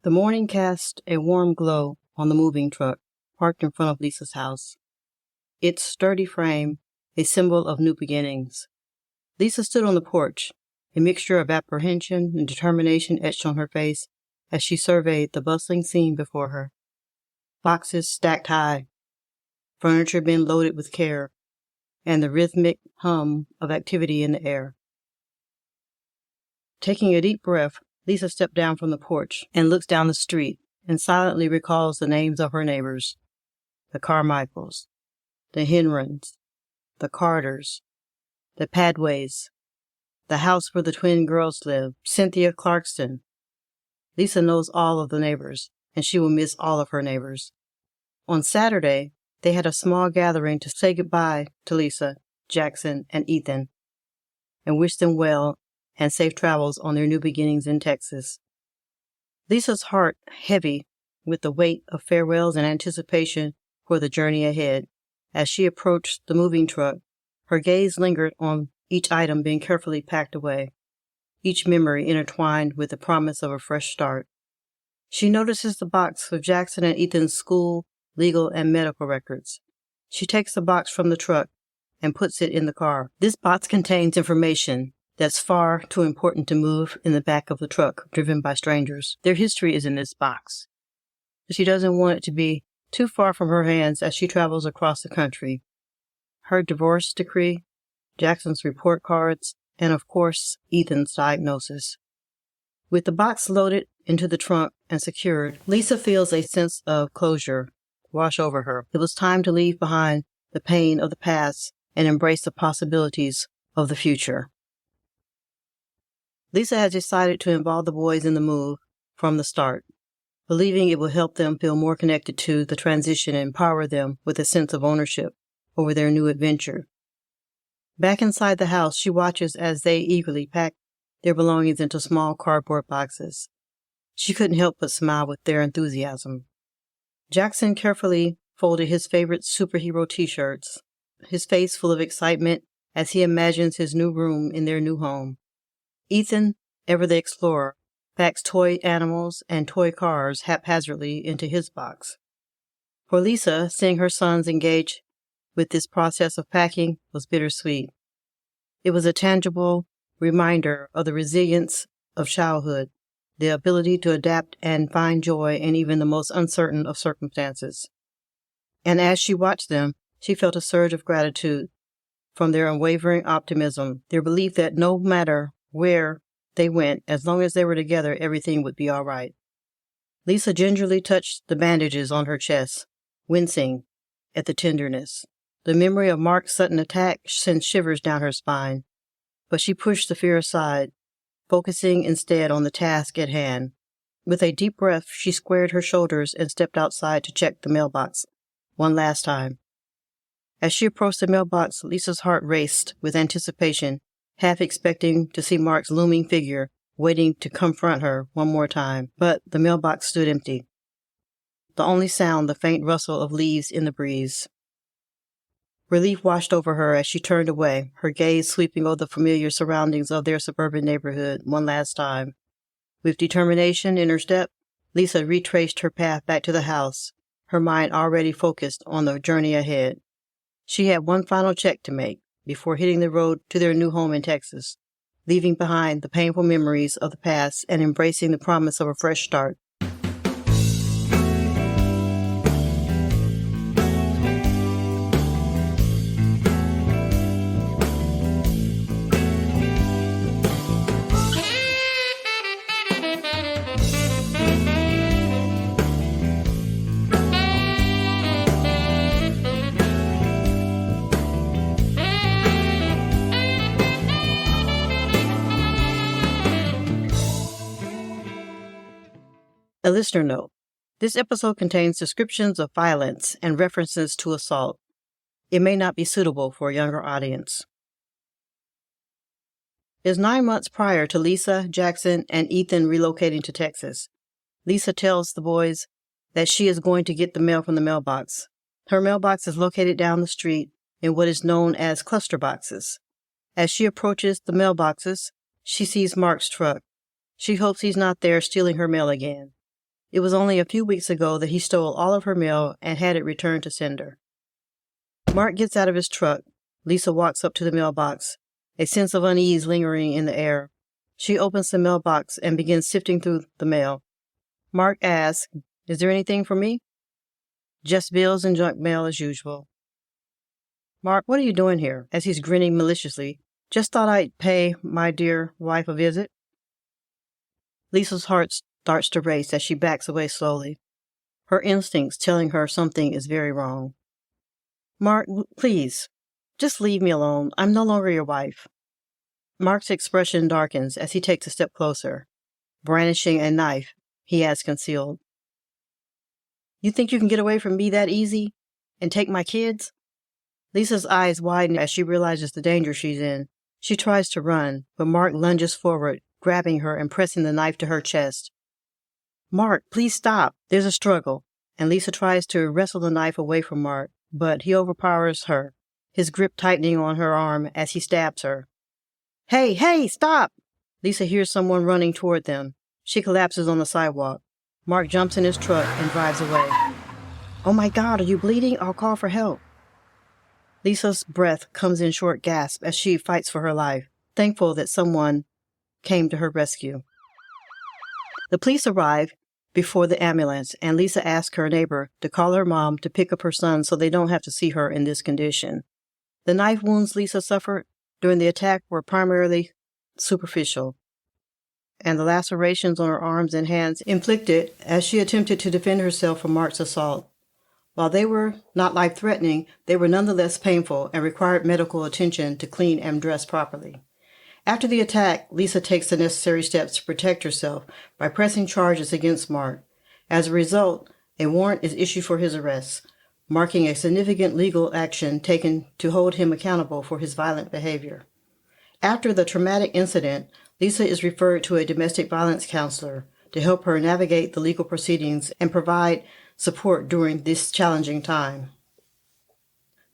The morning cast a warm glow on the moving truck parked in front of Lisa's house. Its sturdy frame, a symbol of new beginnings. Lisa stood on the porch, a mixture of apprehension and determination etched on her face as she surveyed the bustling scene before her. Boxes stacked high, furniture being loaded with care, and the rhythmic hum of activity in the air. Taking a deep breath, Lisa stepped down from the porch and looks down the street and silently recalls the names of her neighbors: the Carmichaels, the Henrons, the Carters, the Padways, the house where the twin girls live, Cynthia Clarkston. Lisa knows all of the neighbors, and she will miss all of her neighbors. On Saturday, they had a small gathering to say goodbye to Lisa, Jackson, and Ethan, and wish them well and safe travels on their new beginnings in Texas. Lisa's heart heavy with the weight of farewells and anticipation for the journey ahead. As she approached the moving truck, her gaze lingered on each item being carefully packed away, each memory intertwined with the promise of a fresh start. She notices the box of Jackson and Ethan's school, legal, and medical records. She takes the box from the truck and puts it in the car. This box contains information that's far too important to move in the back of the truck driven by strangers. Their history is in this box. She doesn't want it to be too far from her hands as she travels across the country. Her divorce decree, Jackson's report cards, and of course, Ethan's diagnosis. With the box loaded into the trunk and secured, Lisa feels a sense of closure wash over her. It was time to leave behind the pain of the past and embrace the possibilities of the future. Lisa has decided to involve the boys in the move from the start, believing it will help them feel more connected to the transition and empower them with a sense of ownership over their new adventure. Back inside the house, she watches as they eagerly pack their belongings into small cardboard boxes. She couldn't help but smile with their enthusiasm. Jackson carefully folded his favorite superhero t-shirts, his face full of excitement as he imagines his new room in their new home. Ethan, ever the explorer, packs toy animals and toy cars haphazardly into his box. For Lisa, seeing her sons engage with this process of packing was bittersweet. It was a tangible reminder of the resilience of childhood, the ability to adapt and find joy in even the most uncertain of circumstances. And as she watched them, she felt a surge of gratitude from their unwavering optimism, their belief that no matter where they went, as long as they were together, everything would be all right. Lisa gingerly touched the bandages on her chest, wincing at the tenderness. The memory of Mark's sudden attack sent shivers down her spine, but she pushed the fear aside, focusing instead on the task at hand. With a deep breath, she squared her shoulders and stepped outside to check the mailbox one last time. As she approached the mailbox, Lisa's heart raced with anticipation, half expecting to see Mark's looming figure waiting to confront her one more time. But the mailbox stood empty. The only sound, the faint rustle of leaves in the breeze. Relief washed over her as she turned away, her gaze sweeping over the familiar surroundings of their suburban neighborhood one last time. With determination in her step, Lisa retraced her path back to the house, her mind already focused on the journey ahead. She had one final check to make before hitting the road to their new home in Texas, leaving behind the painful memories of the past and embracing the promise of a fresh start. A listener note. This episode contains descriptions of violence and references to assault. It may not be suitable for a younger audience. It is 9 months prior to Lisa, Jackson, and Ethan relocating to Texas. Lisa tells the boys that she is going to get the mail from the mailbox. Her mailbox is located down the street in what is known as cluster boxes. As she approaches the mailboxes, she sees Mark's truck. She hopes he's not there stealing her mail again. It was only a few weeks ago that he stole all of her mail and had it returned to sender. Mark gets out of his truck. Lisa walks up to the mailbox, a sense of unease lingering in the air. She opens the mailbox and begins sifting through the mail. Mark asks, "Is there anything for me?" "Just bills and junk mail as usual." "Mark, what are you doing here?" as he's grinning maliciously. "Just thought I'd pay my dear wife a visit." Lisa's heart starts to race as she backs away slowly, her instincts telling her something is very wrong. "Mark, please, just leave me alone. I'm no longer your wife." Mark's expression darkens as he takes a step closer, brandishing a knife he has concealed. "You think you can get away from me that easy? And take my kids?" Lisa's eyes widen as she realizes the danger she's in. She tries to run, but Mark lunges forward, grabbing her and pressing the knife to her chest. "Mark, please stop." There's a struggle, and Lisa tries to wrestle the knife away from Mark, but he overpowers her, his grip tightening on her arm as he stabs her. Hey, stop!" Lisa hears someone running toward them. She collapses on the sidewalk. Mark jumps in his truck and drives away. "Oh my God, are you bleeding? I'll call for help." Lisa's breath comes in short gasps as she fights for her life, thankful that someone came to her rescue. The police arrive before the ambulance, and Lisa asks her neighbor to call her mom to pick up her son so they don't have to see her in this condition. The knife wounds Lisa suffered during the attack were primarily superficial, and the lacerations on her arms and hands inflicted as she attempted to defend herself from Mark's assault. While they were not life-threatening, they were nonetheless painful and required medical attention to clean and dress properly. After the attack, Lisa takes the necessary steps to protect herself by pressing charges against Mark. As a result, a warrant is issued for his arrest, marking a significant legal action taken to hold him accountable for his violent behavior. After the traumatic incident, Lisa is referred to a domestic violence counselor to help her navigate the legal proceedings and provide support during this challenging time.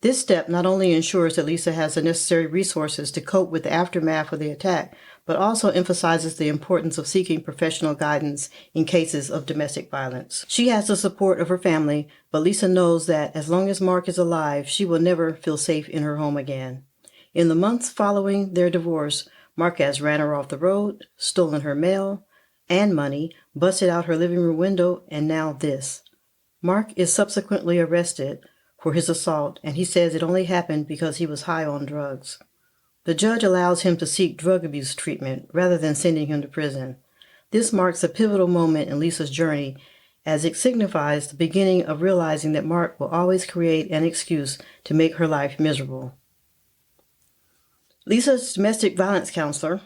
This step not only ensures that Lisa has the necessary resources to cope with the aftermath of the attack, but also emphasizes the importance of seeking professional guidance in cases of domestic violence. She has the support of her family, but Lisa knows that as long as Mark is alive, she will never feel safe in her home again. In the months following their divorce, Mark has ran her off the road, stolen her mail and money, busted out her living room window, and now this. Mark is subsequently arrested for his assault, and he says it only happened because he was high on drugs. The judge allows him to seek drug abuse treatment rather than sending him to prison. This marks a pivotal moment in Lisa's journey, as it signifies the beginning of realizing that Mark will always create an excuse to make her life miserable. Lisa's domestic violence counselor,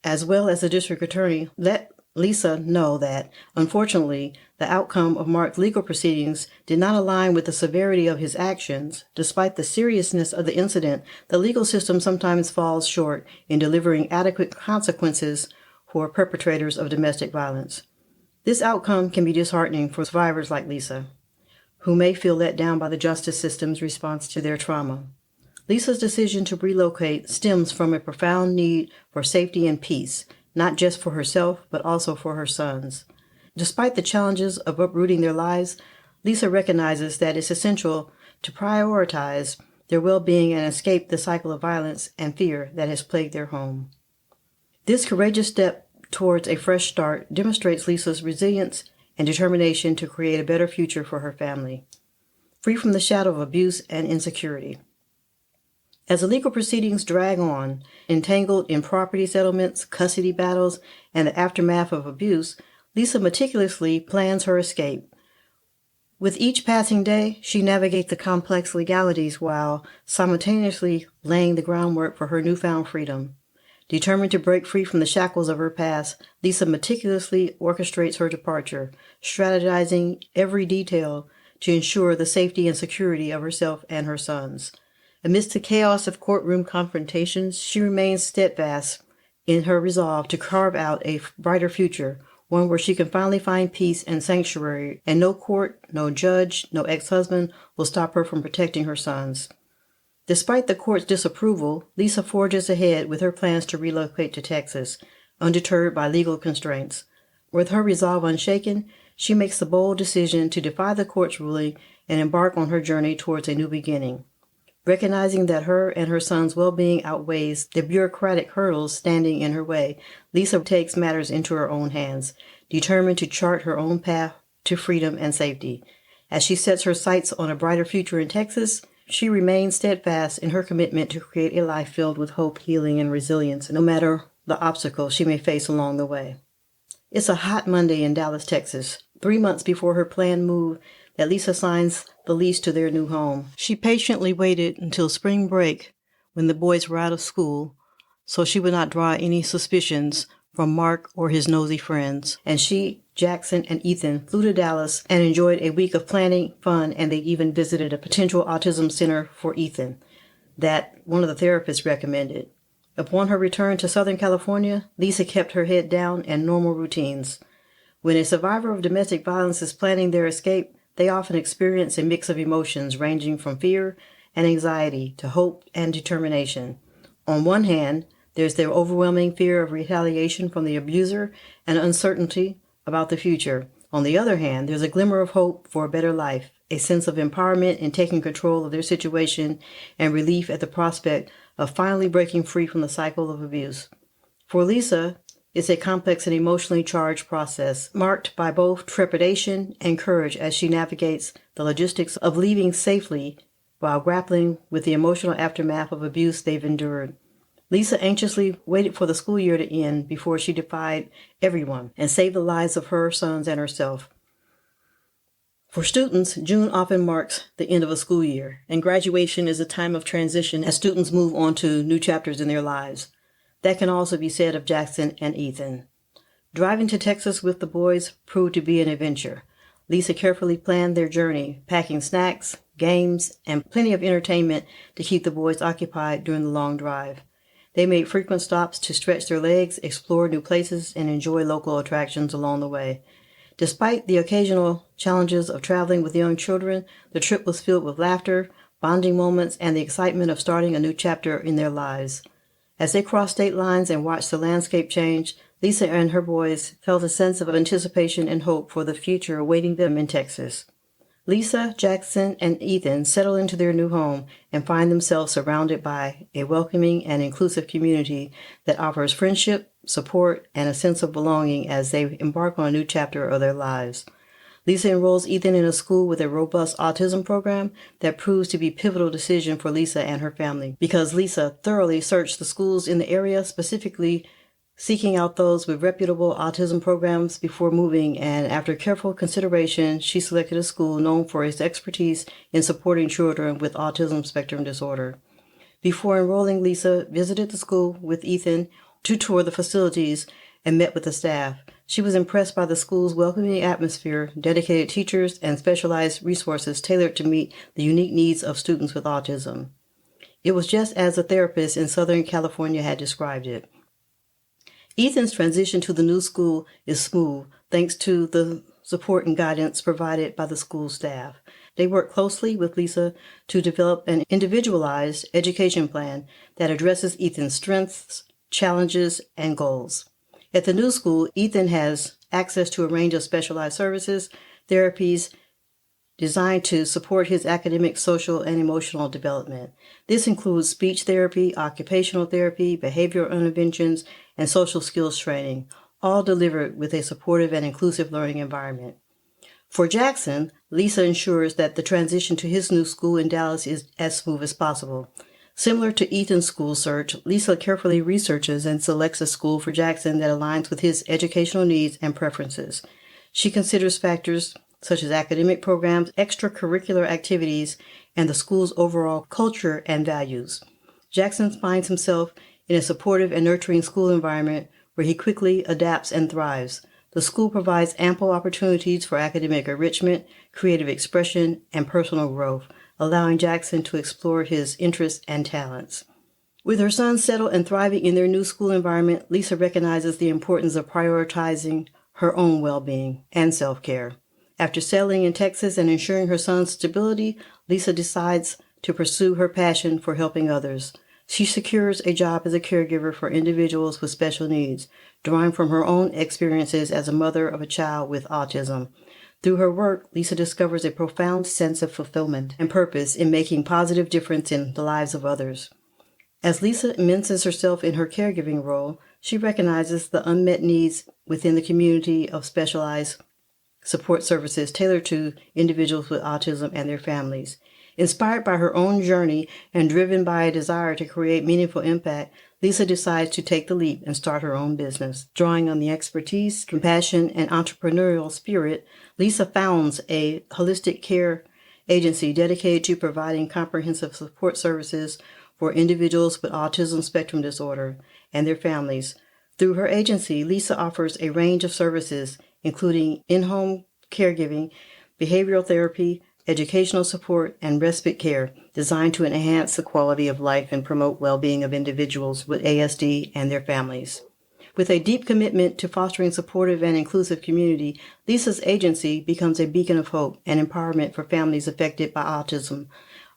as well as the district attorney, let Lisa know that, unfortunately, the outcome of Mark's legal proceedings did not align with the severity of his actions. Despite the seriousness of the incident, the legal system sometimes falls short in delivering adequate consequences for perpetrators of domestic violence. This outcome can be disheartening for survivors like Lisa, who may feel let down by the justice system's response to their trauma. Lisa's decision to relocate stems from a profound need for safety and peace, not just for herself, but also for her sons. Despite the challenges of uprooting their lives, Lisa recognizes that it's essential to prioritize their well-being and escape the cycle of violence and fear that has plagued their home. This courageous step towards a fresh start demonstrates Lisa's resilience and determination to create a better future for her family, free from the shadow of abuse and insecurity. As the legal proceedings drag on, entangled in property settlements, custody battles, and the aftermath of abuse, Lisa meticulously plans her escape. With each passing day, she navigates the complex legalities while simultaneously laying the groundwork for her newfound freedom. Determined to break free from the shackles of her past, Lisa meticulously orchestrates her departure, strategizing every detail to ensure the safety and security of herself and her sons. Amidst the chaos of courtroom confrontations, she remains steadfast in her resolve to carve out a brighter future, one where she can finally find peace and sanctuary, and no court, no judge, no ex-husband will stop her from protecting her sons. Despite the court's disapproval, Lisa forges ahead with her plans to relocate to Texas, undeterred by legal constraints. With her resolve unshaken, she makes the bold decision to defy the court's ruling and embark on her journey towards a new beginning. Recognizing that her and her son's well-being outweighs the bureaucratic hurdles standing in her way, Lisa takes matters into her own hands, determined to chart her own path to freedom and safety. As she sets her sights on a brighter future in Texas, she remains steadfast in her commitment to create a life filled with hope, healing, and resilience, no matter the obstacles she may face along the way. It's a hot Monday in Dallas, Texas, 3 months before her planned move that Lisa signs the lease to their new home. She patiently waited until spring break when the boys were out of school so she would not draw any suspicions from Mark or his nosy friends. And she, Jackson, and Ethan flew to Dallas and enjoyed a week of planning, fun, and they even visited a potential autism center for Ethan that one of the therapists recommended. Upon her return to Southern California, Lisa kept her head down and normal routines. When a survivor of domestic violence is planning their escape, they often experience a mix of emotions ranging from fear and anxiety to hope and determination. On one hand, there's the overwhelming fear of retaliation from the abuser and uncertainty about the future. On the other hand, there's a glimmer of hope for a better life, a sense of empowerment in taking control of their situation, and relief at the prospect of finally breaking free from the cycle of abuse. For Lisa, it's a complex and emotionally charged process, marked by both trepidation and courage as she navigates the logistics of leaving safely while grappling with the emotional aftermath of abuse they've endured. Lisa anxiously waited for the school year to end before she defied everyone and saved the lives of her sons and herself. For students, June often marks the end of a school year, and graduation is a time of transition as students move on to new chapters in their lives. That can also be said of Jackson and Ethan. Driving to Texas with the boys proved to be an adventure. Lisa carefully planned their journey, packing snacks, games, and plenty of entertainment to keep the boys occupied during the long drive. They made frequent stops to stretch their legs, explore new places, and enjoy local attractions along the way. Despite the occasional challenges of traveling with young children, the trip was filled with laughter, bonding moments, and the excitement of starting a new chapter in their lives. As they crossed state lines and watched the landscape change, Lisa and her boys felt a sense of anticipation and hope for the future awaiting them in Texas. Lisa, Jackson, and Ethan settle into their new home and find themselves surrounded by a welcoming and inclusive community that offers friendship, support, and a sense of belonging as they embark on a new chapter of their lives. Lisa enrolls Ethan in a school with a robust autism program that proves to be a pivotal decision for Lisa and her family because Lisa thoroughly searched the schools in the area, specifically seeking out those with reputable autism programs before moving, and after careful consideration, she selected a school known for its expertise in supporting children with autism spectrum disorder. Before enrolling, Lisa visited the school with Ethan to tour the facilities and met with the staff. She was impressed by the school's welcoming atmosphere, dedicated teachers, and specialized resources tailored to meet the unique needs of students with autism. It was just as a therapist in Southern California had described it. Ethan's transition to the new school is smooth, thanks to the support and guidance provided by the school staff. They work closely with Lisa to develop an individualized education plan that addresses Ethan's strengths, challenges, and goals. At the new school, Ethan has access to a range of specialized services, therapies, designed to support his academic, social, and emotional development. This includes speech therapy, occupational therapy, behavioral interventions, and social skills training, all delivered with a supportive and inclusive learning environment. For Jackson, Lisa ensures that the transition to his new school in Dallas is as smooth as possible. Similar to Ethan's school search, Lisa carefully researches and selects a school for Jackson that aligns with his educational needs and preferences. She considers factors such as academic programs, extracurricular activities, and the school's overall culture and values. Jackson finds himself in a supportive and nurturing school environment where he quickly adapts and thrives. The school provides ample opportunities for academic enrichment, creative expression, and personal growth, allowing Jackson to explore his interests and talents. With her sons settled and thriving in their new school environment, Lisa recognizes the importance of prioritizing her own well-being and self-care. After settling in Texas and ensuring her son's stability, Lisa decides to pursue her passion for helping others. She secures a job as a caregiver for individuals with special needs, drawing from her own experiences as a mother of a child with autism. Through her work, Lisa discovers a profound sense of fulfillment and purpose in making positive difference in the lives of others. As Lisa immerses herself in her caregiving role, she recognizes the unmet needs within the community of specialized support services tailored to individuals with autism and their families. Inspired by her own journey and driven by a desire to create meaningful impact, Lisa decides to take the leap and start her own business. Drawing on the expertise, compassion, and entrepreneurial spirit, Lisa founds a holistic care agency dedicated to providing comprehensive support services for individuals with autism spectrum disorder and their families. Through her agency, Lisa offers a range of services, including in-home caregiving, behavioral therapy, educational support, and respite care designed to enhance the quality of life and promote well-being of individuals with ASD and their families. With a deep commitment to fostering supportive and inclusive community, Lisa's agency becomes a beacon of hope and empowerment for families affected by autism,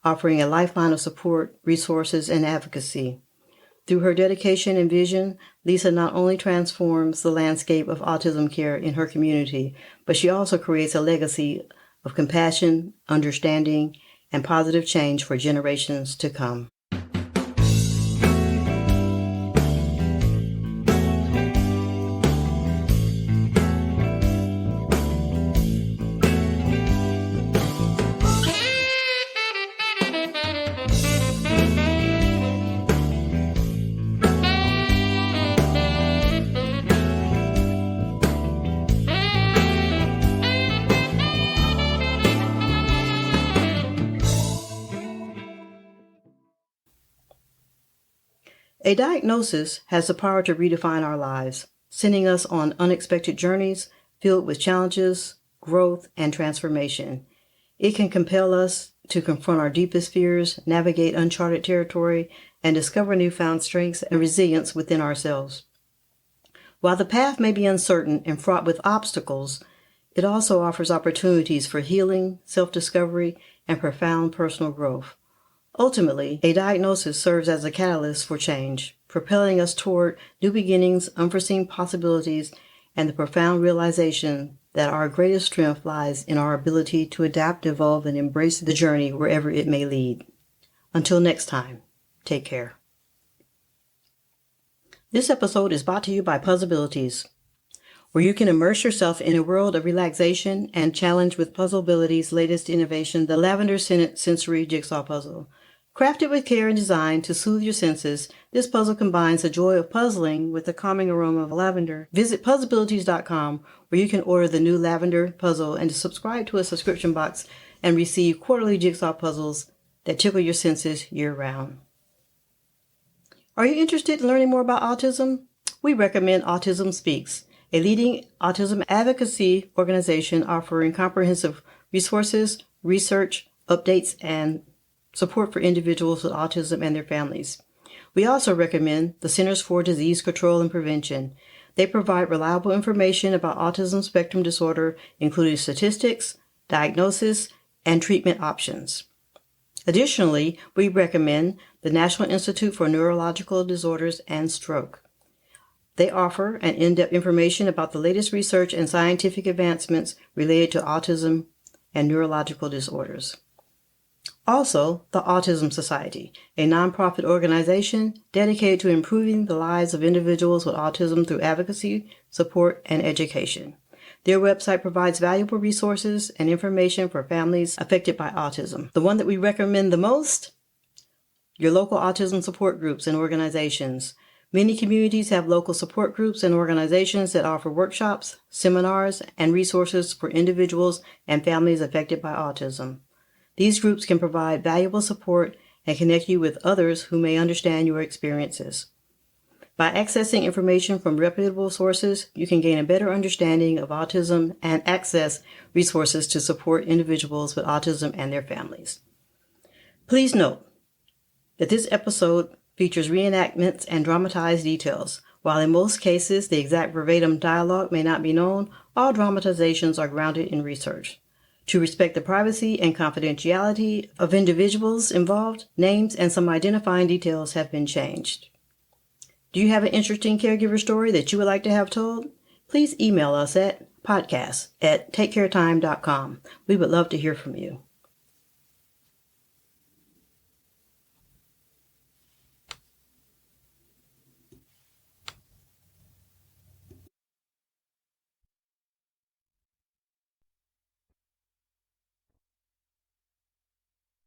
offering a lifeline of support, resources, and advocacy. Through her dedication and vision, Lisa not only transforms the landscape of autism care in her community, but she also creates a legacy of compassion, understanding, and positive change for generations to come. A diagnosis has the power to redefine our lives, sending us on unexpected journeys filled with challenges, growth, and transformation. It can compel us to confront our deepest fears, navigate uncharted territory, and discover newfound strengths and resilience within ourselves. While the path may be uncertain and fraught with obstacles, it also offers opportunities for healing, self-discovery, and profound personal growth. Ultimately, a diagnosis serves as a catalyst for change, propelling us toward new beginnings, unforeseen possibilities, and the profound realization that our greatest strength lies in our ability to adapt, evolve, and embrace the journey wherever it may lead. Until next time, take care. This episode is brought to you by Puzzleabilities, where you can immerse yourself in a world of relaxation and challenge with Puzzleabilities' latest innovation, the Lavender Scented Sensory Jigsaw Puzzle. Crafted with care and design to soothe your senses, this puzzle combines the joy of puzzling with the calming aroma of lavender. Visit puzzleabilities.com, where you can order the new lavender puzzle and subscribe to a subscription box and receive quarterly jigsaw puzzles that tickle your senses year-round. Are you interested in learning more about autism? We recommend Autism Speaks, a leading autism advocacy organization offering comprehensive resources, research, updates, and support for individuals with autism and their families. We also recommend the Centers for Disease Control and Prevention. They provide reliable information about autism spectrum disorder, including statistics, diagnosis, and treatment options. Additionally, we recommend the National Institute for Neurological Disorders and Stroke. They offer an in-depth information about the latest research and scientific advancements related to autism and neurological disorders. Also, the Autism Society, a nonprofit organization dedicated to improving the lives of individuals with autism through advocacy, support, and education. Their website provides valuable resources and information for families affected by autism. The one that we recommend the most? Your local autism support groups and organizations. Many communities have local support groups and organizations that offer workshops, seminars, and resources for individuals and families affected by autism. These groups can provide valuable support and connect you with others who may understand your experiences. By accessing information from reputable sources, you can gain a better understanding of autism and access resources to support individuals with autism and their families. Please note that this episode features reenactments and dramatized details. While in most cases the exact verbatim dialogue may not be known, all dramatizations are grounded in research. To respect the privacy and confidentiality of individuals involved, names and some identifying details have been changed. Do you have an interesting caregiver story that you would like to have told? Please email us at podcast@takecaretime.com. We would love to hear from you.